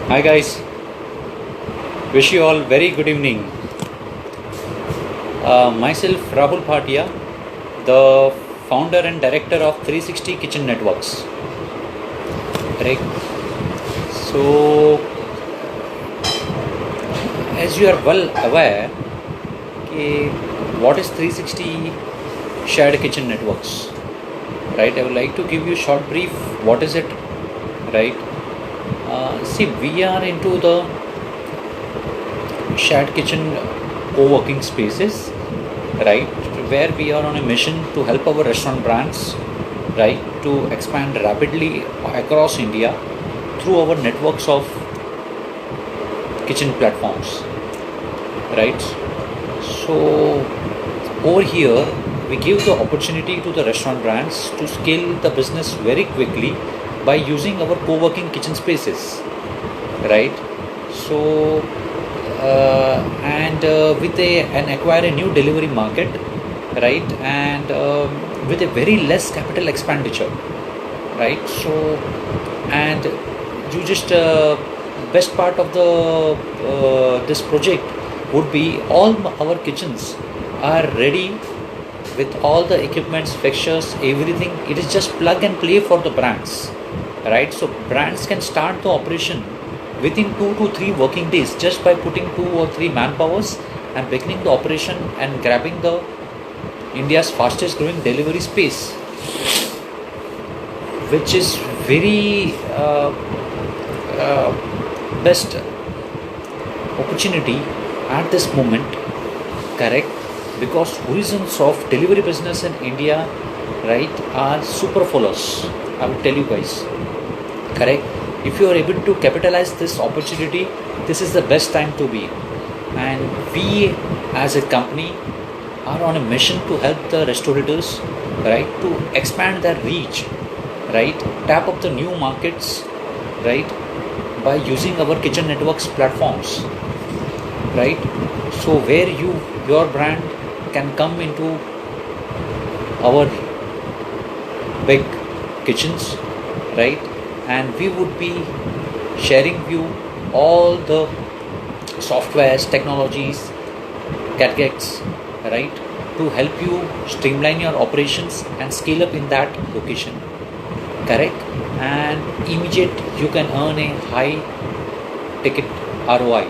Hi guys, wish you all very good evening. Myself Rahul Bhatia, the founder and director of 360 Kitchen Networks. Correct. So, as you are well aware, what is 360 Shared Kitchen Networks? Right. I would like to give you a short brief. What is it? Right. See, we are into the shared kitchen co-working spaces, right, where we are on a mission to help our restaurant brands, right, to expand rapidly across India through our networks of kitchen platforms, right. So over here we give the opportunity to the restaurant brands to scale the business very quickly by using our co-working kitchen spaces, right. So and with and acquire a new delivery market, right, and with a very less capital expenditure, right. So and you just best part of the this project would be all our kitchens are ready with all the equipments, fixtures, everything. It is just plug and play for the brands, right. So brands can start the operation within 2 to 3 working days just by putting 2 or 3 manpowers and beginning the operation and grabbing the India's fastest growing delivery space, which is very best opportunity at this moment, correct, because horizons of delivery business in India, right, are super follows. I will tell you guys, correct. If you are able to capitalize this opportunity, this is the best time to be. And we as a company are on a mission to help the restaurateurs, right, to expand their reach, right, tap up the new markets, right, by using our kitchen networks platforms, right. So where your brand can come into our big kitchens, right, and we would be sharing you all the softwares, technologies, gadgets, right, to help you streamline your operations and scale up in that location, correct. And immediate you can earn a high ticket ROI,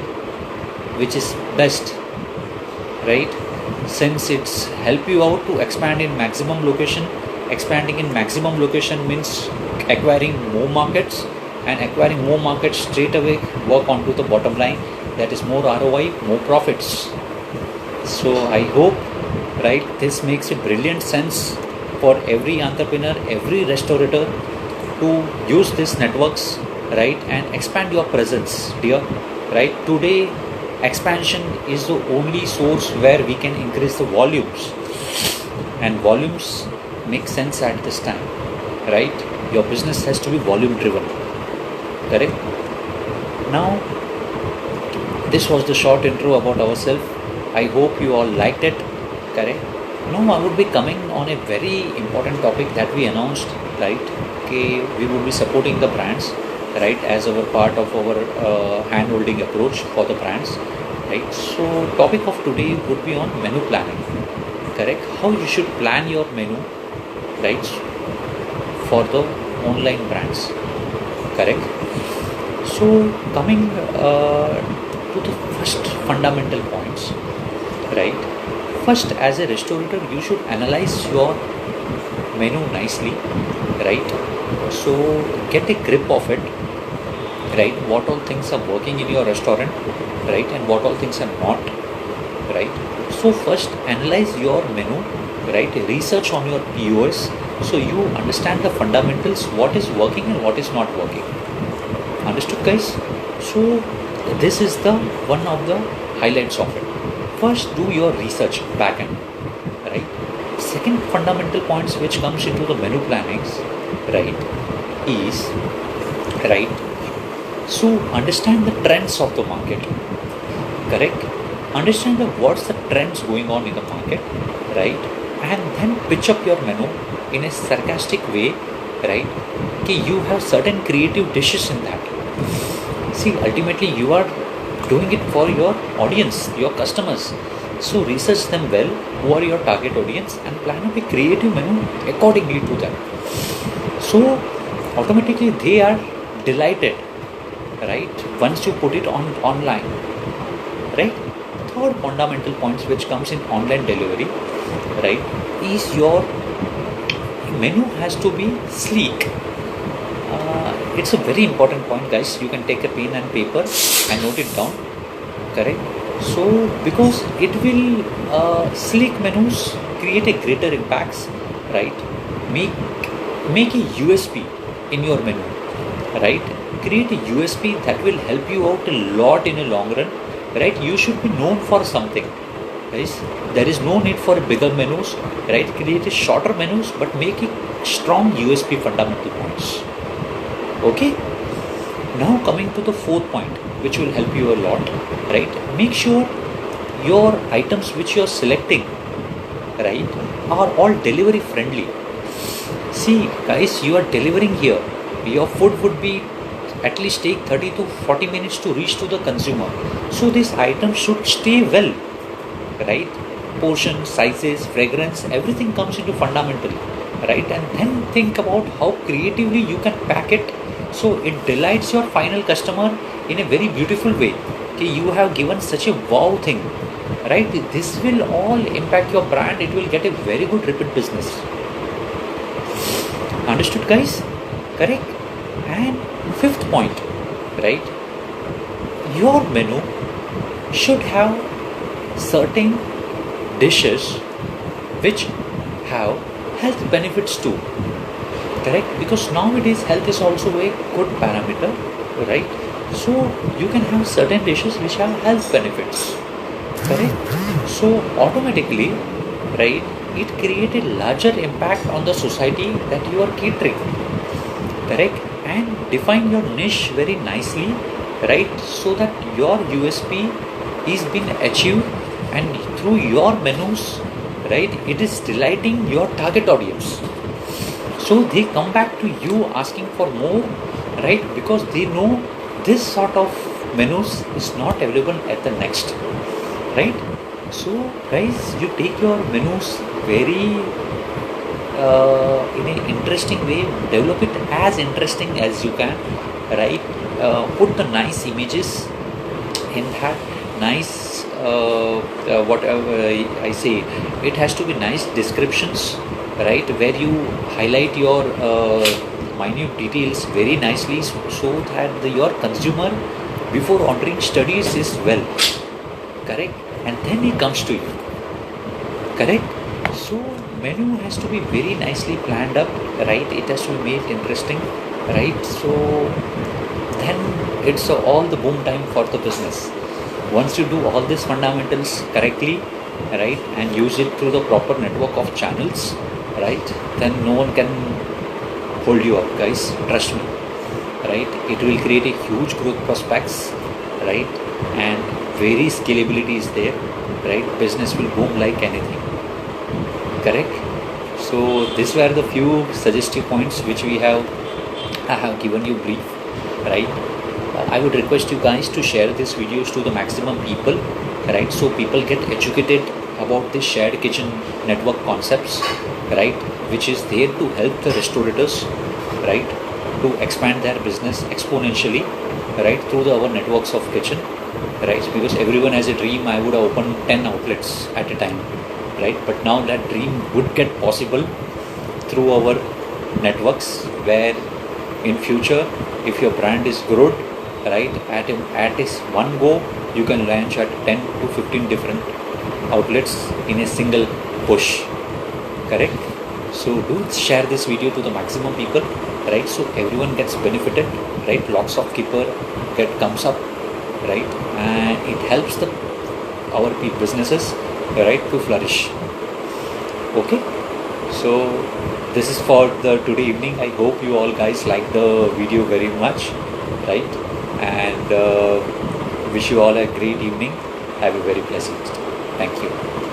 which is best, right, since it's help you out to expand in maximum location. Expanding in maximum location means acquiring more markets, and acquiring more markets straight away work onto the bottom line, that is more ROI, more profits. So I hope, right, this makes a brilliant sense for every entrepreneur, every restaurateur to use these networks, right, and expand your presence, dear, right. Today expansion is the only source where we can increase the volumes, and volumes make sense at this time, right. Your business has to be volume driven, correct. Now this was the short intro about ourselves. I hope you all liked it, correct. Now I would be coming on a very important topic that we announced, right. Okay, we would be supporting the brands, right, as our part of our hand holding approach for the brands, right. So topic of today would be on menu planning, correct, how you should plan your menu, right, for the online brands, correct. So coming to the first fundamental points, right. First, as a restaurateur, you should analyze your menu nicely, right. So get a grip of it, right, what all things are working in your restaurant, right, and what all things are not, right. So first analyze your menu, right, research on your POS, so you understand the fundamentals, what is working and what is not working. Understood, guys? So this is the one of the highlights of it. First do your research back end, right. Second fundamental points which comes into the menu plannings, right, is, right, so understand the trends of the market, correct. Understand what's the trends going on in the market, right, and then pitch up your menu in a sarcastic way, right. Okay, you have certain creative dishes in that. See, ultimately you are doing it for your audience, your customers. So research them well, who are your target audience, and plan a creative menu accordingly to them. So automatically they are delighted, right, once you put it on online, right? Third fundamental points which comes in online delivery, right, is your menu has to be sleek. It's a very important point, guys. You can take a pen and paper and note it down. Correct. So because it will sleek menus create a greater impacts, right? Make a USP in your menu, right? Create a USP that will help you out a lot in a long run, right? You should be known for something, guys. There is no need for bigger menus, right? Create a shorter menus, but make it strong USP fundamental points. Okay. Now coming to the fourth point, which will help you a lot, right? Make sure your items which you are selecting, right, are all delivery friendly. See, guys, you are delivering here. Your food would be at least take 30 to 40 minutes to reach to the consumer. So this item should stay well, right? Portion, sizes, fragrance, everything comes into fundamental, right? And then think about how creatively you can pack it so it delights your final customer in a very beautiful way. Okay, you have given such a wow thing, right? This will all impact your brand. It will get a very good repeat business. Understood, guys? Correct. And fifth point, right? Your menu should have certain dishes which have health benefits too. Correct? Because nowadays health is also a good parameter, right? So you can have certain dishes which have health benefits. Correct? So automatically, right, it creates a larger impact on the society that you are catering. Correct? And define your niche very nicely, right, so that your USP is being achieved, and through your menus, right, it is delighting your target audience. So they come back to you asking for more, right, because they know this sort of menus is not available at the next, right? So guys, you take your menus very in an interesting way, develop it as interesting as you can, right? Put the nice images in that nice whatever I say, it has to be nice descriptions, right, where you highlight your minute details very nicely, so that your consumer before ordering studies is well. Correct. And then he comes to you. Correct. So menu has to be very nicely planned up, right? It has to be made interesting, right? So then it's all the boom time for the business. Once you do all these fundamentals correctly, right, and use it through the proper network of channels, right, then no one can hold you up, guys. Trust me, right? It will create a huge growth prospects, right, and very scalability is there, right? Business will boom like anything. Correct. So these were the few suggestive points which I have given you brief, right? I would request you guys to share these videos to the maximum people, right? So people get educated about this shared kitchen network concepts, right? Which is there to help the restaurateurs, right, to expand their business exponentially, right, through our networks of kitchen, right? Because everyone has a dream. I would open 10 outlets at a time, right? But now that dream would get possible through our networks, where in future, if your brand is good, right, at this one go, you can launch at 10 to 15 different outlets in a single push. Correct. So do share this video to the maximum people, right, so everyone gets benefited, right? Lots of keeper comes up, right, and it helps our businesses, right, to flourish. Okay. So this is for the today evening. I hope you all guys like the video very much, right, and wish you all a great evening. Have a very pleasant. Thank you.